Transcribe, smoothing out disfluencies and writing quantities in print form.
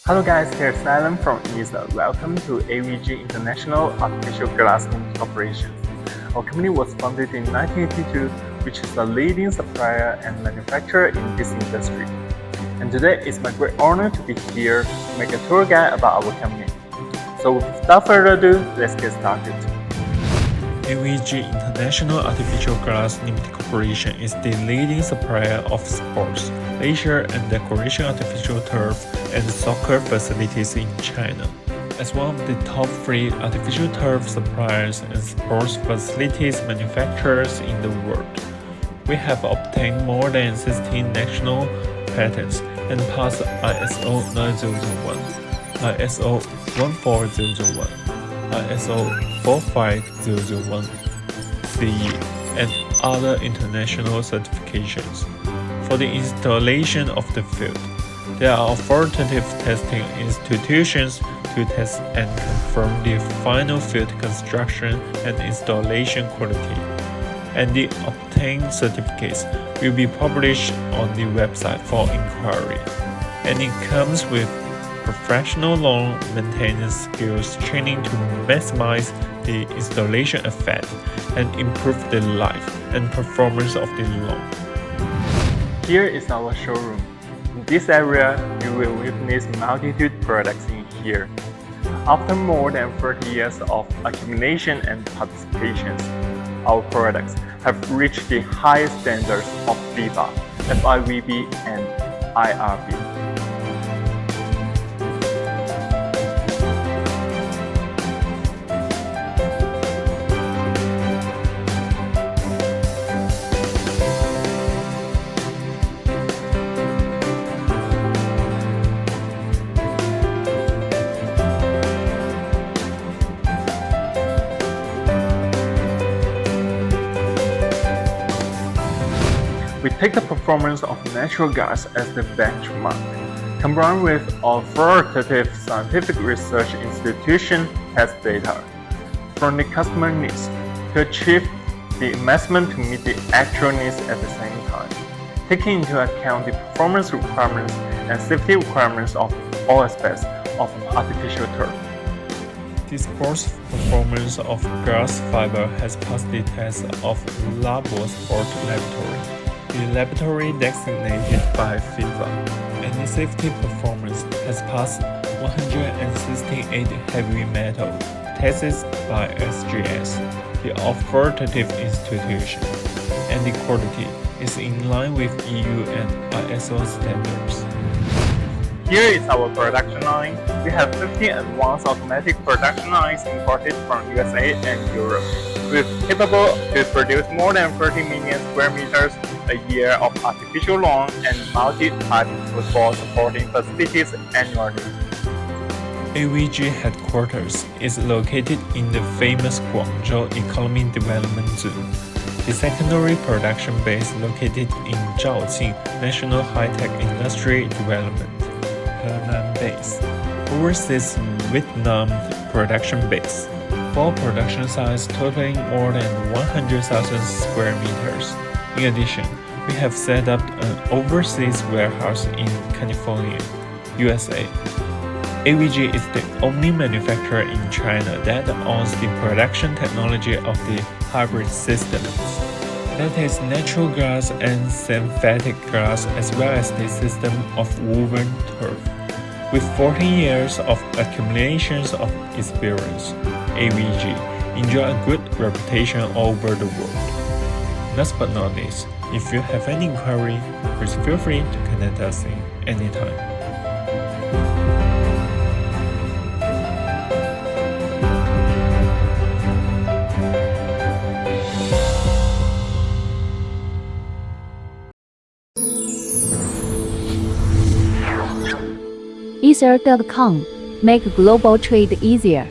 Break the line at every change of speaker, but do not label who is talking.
Hello guys, here's Alan from ESA. Welcome to AVG International Artificial Glass Corporation. Our company was founded in 1982, which is a leading supplier and manufacturer in this industry. And today it's my great honor to be here to make a tour guide about our company. So without further ado, let's get started.
AVG International Artificial Glass Limited Corporation is the leading supplier of sports, leisure and decoration artificial turf and soccer facilities in China. As one of the top 3 artificial turf suppliers and sports facilities manufacturers in the world, we have obtained more than 16 national patents and passed ISO 9001, ISO 14001, ISO 45001 CE, and other international certifications. For the installation of the field, there are authoritative testing institutions to test and confirm the final field construction and installation quality, and the obtained certificates will be published on the website for inquiry, and it comes with professional lawn maintenance skills training to maximize the installation effect and improve the life and performance of the lawn.
Here is our showroom. In this area, you will witness multitude products in here. After more than 30 years of accumulation and participations, our products have reached the highest standards of FIBA, FIVB, and IRB. We take the performance of natural gas as the benchmark, combined with authoritative scientific research institution test data from the customer needs to achieve the investment to meet the actual needs at the same time, taking into account the performance requirements and safety requirements of all aspects of artificial turf.
The sports performance of glass fiber has passed the test of Labo Sport Laboratory, the laboratory designated by FIBA, and the safety performance has passed 168 heavy metal tests by SGS, the authoritative institution, and the quality is in line with EU and ISO standards.
Here is our production line. We have 15 advanced automatic production lines imported from USA and Europe. We're capable to produce more than 30 million square meters a year of artificial lawn and multi-type football supporting facilities annually.
AVG headquarters is located in the famous Guangzhou Economic Development Zone. The secondary production base located in Zhaoqing National High-Tech Industry Development, Henan Base, overseas Vietnam production base. 4 production sites totaling more than 100,000 square meters. In addition, we have set up an overseas warehouse in California, USA. AVG is the only manufacturer in China that owns the production technology of the hybrid systems. That is natural glass and synthetic glass as well as the system of woven turf. With 14 years of accumulations of experience, AVG enjoy a good reputation all over the world. Last but not least, if you have any inquiry, please feel free to contact us anytime.
Ether.com. Make global trade easier.